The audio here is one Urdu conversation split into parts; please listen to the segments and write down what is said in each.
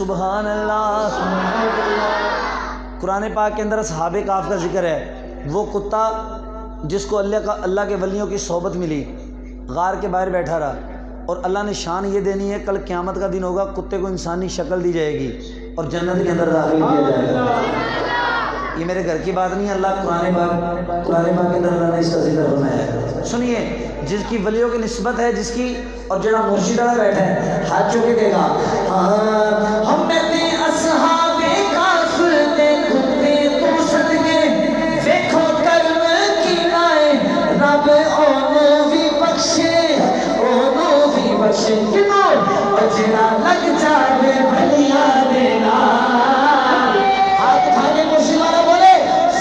سبحان اللہ۔ قرآن پاک کے اندر اصحاب کہف کا ذکر ہے، وہ کتا جس کو اللہ کے ولیوں کی صحبت ملی، غار کے باہر بیٹھا رہا، اور اللہ نے شان یہ دینی ہے کل قیامت کا دن ہوگا، کتے کو انسانی شکل دی جائے گی اور جنت کے اندر داخل کیا جائے گا۔ یہ میرے گھر کی بات نہیں، اللہ قرآن پاک کے اندر اللہ نے اس کا ذکر فرمایا ہے۔ سنیے، جس کی ولیوں کی نسبت ہے، جس کی، اور جڑا مرشد والا بیٹھا ہے ہاتھ چوک کے کہے گا ہم تے اصحاب کہف دے کتے تو صدقے ویکھو کرم کینائے رب اونوں وی بخشے، اونوں وی بخشے کنوں جڑا لگ جاوے بھلیاں دے نال۔ ہاتھ اٹھا کے مرشد والا بولے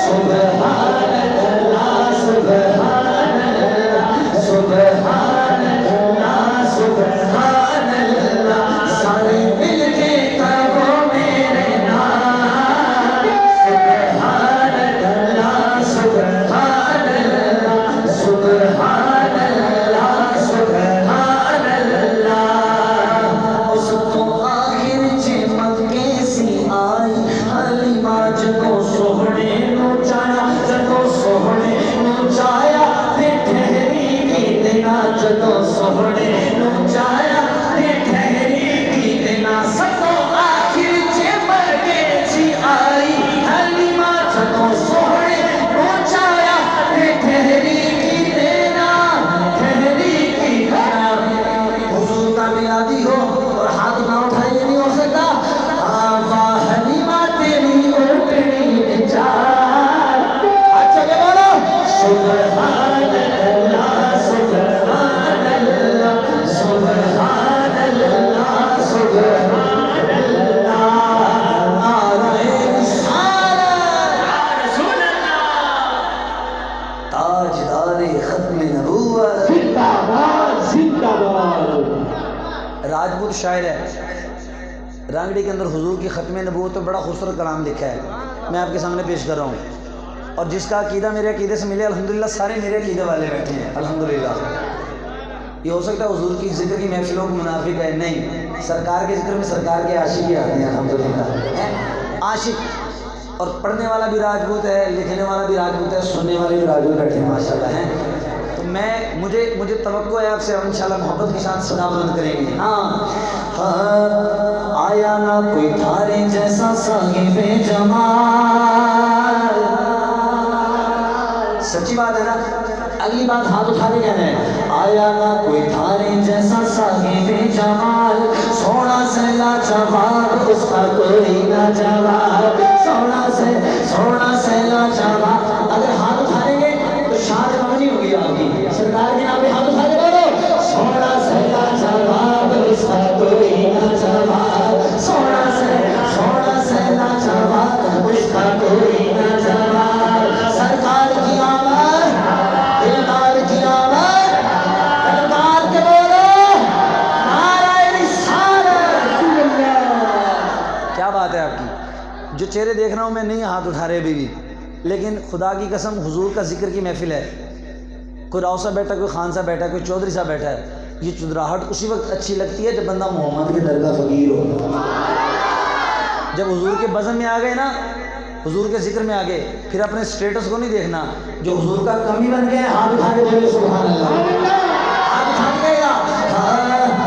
سبحان اللہ سبحان اللہ سبحان اللہ سبحان اللہ، سارے مل کے کہو میرے نام سبحان اللہ سبحان اللہ سبحان اللہ سبحان اللہ۔ اس تو آخر چمک کے سی آئی حلیمہ جدوں سوہنے نو چایا، جدوں سوہنے نو چایا تے ٹھہری کی دینا، جدوں سوہنے نو چایا تے ٹھہری کی دینا، سدوں آخر چمک کے سی آئی حلیمہ جدوں سوہنے نو چایا تے ٹھہری کی دینا، ٹھہری کی دینا۔ حضور کا میلادی ہو اور ہاتھ نہ اٹھائے، یہ نہیں ہو سکتا۔ واہ حلیمہ تیری اوٹنی چار، اچھا کہ بولو سبحان اللہ سبحان اللہ سبحان اللہ سبحان اللہ، نعرہ رسالت رسول اللہ، تاجدار ختم نبوت زندہ باد زندہ باد۔ راجپوت شاعر ہے، رانگڑی کے اندر حضور کی ختم نبوت تو بڑا خوبصورت کلام لکھا ہے، میں آپ کے سامنے پیش کر رہا ہوں، اور جس کا عقیدہ میرے عقیدے سے ملے الحمدللہ، سارے میرے عقیدے والے بیٹھے ہیں الحمدللہ۔ یہ ہو سکتا ہے حضور کی ذکر کی محفلوں کو منافق ہے، نہیں، سرکار کے ذکر میں سرکار کے عاشق ہی آتے ہیں الحمدللہ۔ عاشق اور پڑھنے والا بھی راجپوت ہے، لکھنے والا بھی راجپوت ہے، سننے والے بھی راجپوت بیٹھے ہیں ماشاءاللہ ہیں۔ تو مجھے توقع ہے آپ سے، ہم انشاءاللہ محبت کے ساتھ صدا بلند کریں گے۔ ہاں آیا نہ کوئی تھارے جیسا صاحب جمال، سچی بات ہے نا، اگلی بات ہاتھ اٹھا کے کہنا ہے، آیا نہ کوئی تھارے جیسا صاحب جمال، سونا سے لاجواب اس کا کوئی نہ جواب، سونا سے لاجواب۔ اگر ہاتھ اٹھائیں گے تو شاد مانی ہوگی آپ کی، سرکار کے نام پہ ہاتھ اٹھا کے بولو سونا سے لاجواب اس کا کوئی نہ جواب، سونا سے لاجواب اس کا کوئی نہ جواب۔ سرکار کی آمد، دلدار کی آمد، دلدار کے بولو نعرہ رسالت۔ کیا بات ہے آپ کی، جو چہرے دیکھ رہا ہوں میں نہیں ہاتھ اٹھا رہے ابھی بھی، لیکن خدا کی قسم حضور کا ذکر کی محفل ہے، کوئی راؤ صاحب بیٹھا، کوئی خان صاحب بیٹھا ہے، کوئی چودھری صاحب بیٹھا ہے، یہ چودراہٹ اسی وقت اچھی لگتی ہے جب بندہ محمد کے در کا فقیر ہو۔ جب حضور کے بزم میں آ گئے نا، حضور کے ذکر میں آ گئے، پھر اپنے سٹیٹس کو نہیں دیکھنا، جو حضور کا کمی بن گیا ہے ہاتھ اٹھا کے بولے سبحان اللہ، ہاتھ اٹھا کے کہے گا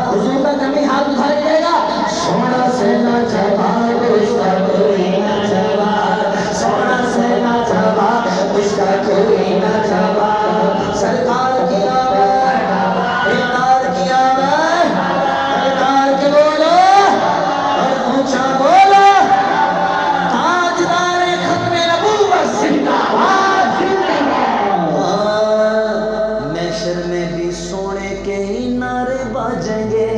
حضور کا کمی، ہاتھ اٹھا کے کہے گا سونا سے لاجواب اس کا کوئی نہ جواب، سونا سے لاجواب اس کا کوئی نہ جواب۔ سرکار کی آمد، دلدار کی آمد، سرکار کے بولو اور اونچا بولو تاجدار ختم نبوت زندہ باد زندہ باد۔ محشر میں بھی سونے کے ہی نعرے باجیں گے،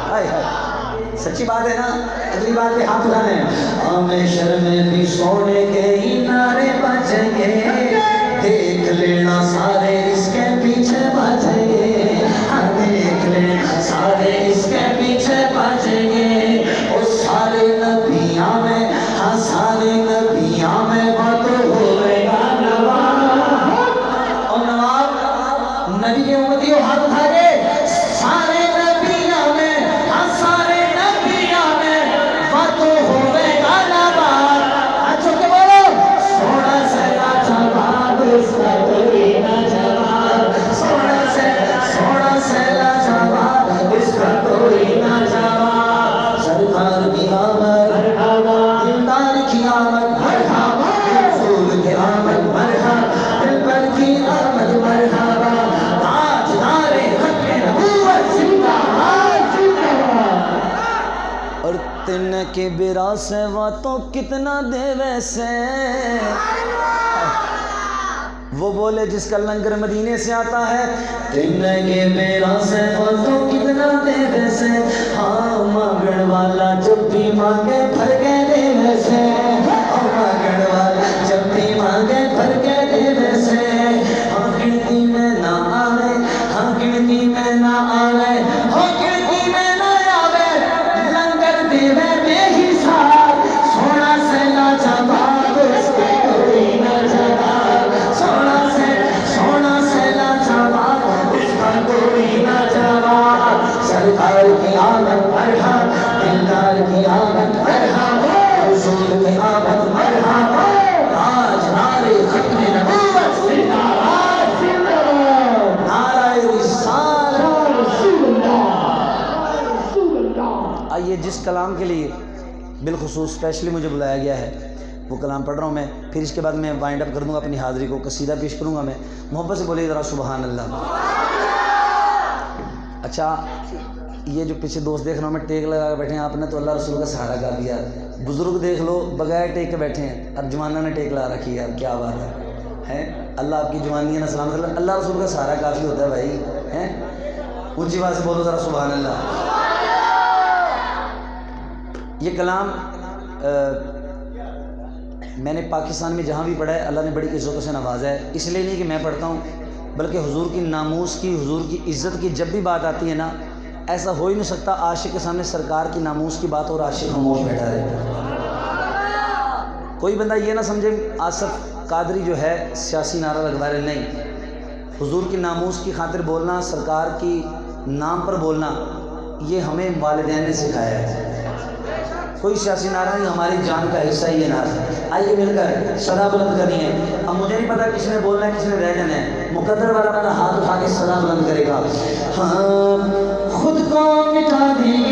ہائے ہائے، سچی بات ہے نا، اگلی بات پہ ہاتھ اٹھانے ہیں، محشر میں بھی سونے کے ہی نعرے باجیں گے، دیکھ لینا سارے اس کے پیچھے بھاجیں گے، دیکھ لینا سارے اس کے پیچھے بھاجیں گے، اور سارے نبیاں میں، ہاں سارے نبیاں میں بات ہوئے گا نواب، اور نواب نبی کے امتیوں ہاتھ اٹھا کے سارے نبیاں میں، ہاں سارے نبیاں میں کے برا سے وہ تو کتنا دے ویسے، وہ بولے جس کا لنگر مدینے سے آتا ہے، تینے کے برا سے وہ تو کتنا دے ویسے، ہاں مانگن والا جب بھی مانگے بھر کے دے ویسے، ہاں مانگن والا جب بھی مانگے بھر کے دے ویسے، ہاں گنتی میں نہ آوے، ہاں گنتی میں نہ آوے، ہاں گنتی میں نہ آوے، لنگر دیوے بے حساب، سونا سے لاجواب اس کے کوئی نہ جواب، سونا سے لاجواب اس کا کوئی نہ جواب، سرکار کی آمد مرحبا، دلدار کی آمد مرحبا، حضور کی آمد مرحبا، آج نعرے ختم نبوت سے نعرہ نعرہ رسالت۔ آئیے جس کلام کے لیے بالخصوص اسپیشلی مجھے بلایا گیا ہے وہ کلام پڑھ رہا ہوں میں، پھر اس کے بعد میں وائنڈ اپ کر دوں گا اپنی حاضری کو، قصیدہ پیش کروں گا میں، محبت سے بولیے ذرا سبحان اللہ۔ اچھا یہ جو پیچھے دوست دیکھ رہا ہوں میں ٹیک لگا کے بیٹھے ہیں، آپ نے تو اللہ رسول کا سہارا کر دیا، بزرگ دیکھ لو بغیر ٹیک کے بیٹھے ہیں، اب جوانہ نے ٹیک لگا رکھی ہے، اب کیا بات ہے، اللہ آپ کی جوانی ہے نا سلامت، اللہ رسول کا سہارا کافی ہوتا ہے بھائی، ہیں اونچی بات سے بولو ذرا سبحان اللہ۔ یہ کلام میں نے پاکستان میں جہاں بھی پڑھا ہے اللہ نے بڑی عزتوں سے نوازا ہے، اس لیے نہیں کہ میں پڑھتا ہوں بلکہ حضور کی ناموس کی، حضور کی عزت کی جب بھی بات آتی ہے نا، ایسا ہو ہی نہیں سکتا عاشق کے سامنے سرکار کی ناموس کی بات اور عاشق خاموش بیٹھا رہے۔ کوئی بندہ یہ نہ سمجھے آصف قادری جو ہے سیاسی نعرہ لگوا رہے، نہیں، حضور کی ناموس کی خاطر بولنا، سرکار کی نام پر بولنا، یہ ہمیں والدین نے سکھایا ہے، کوئی سیاسی نعرہ نہیں، ہماری جان کا حصہ ہی یہ نعرہ۔ آئیے مل کر صدا بلند کرنی ہے، اب مجھے نہیں پتا کس نے بولنا ہے کس نے رہ جانا ہے، مقدر والا میرا ہاتھ اٹھا کے صدا بلند کرے گا۔ ہاں خود کو مٹا دیں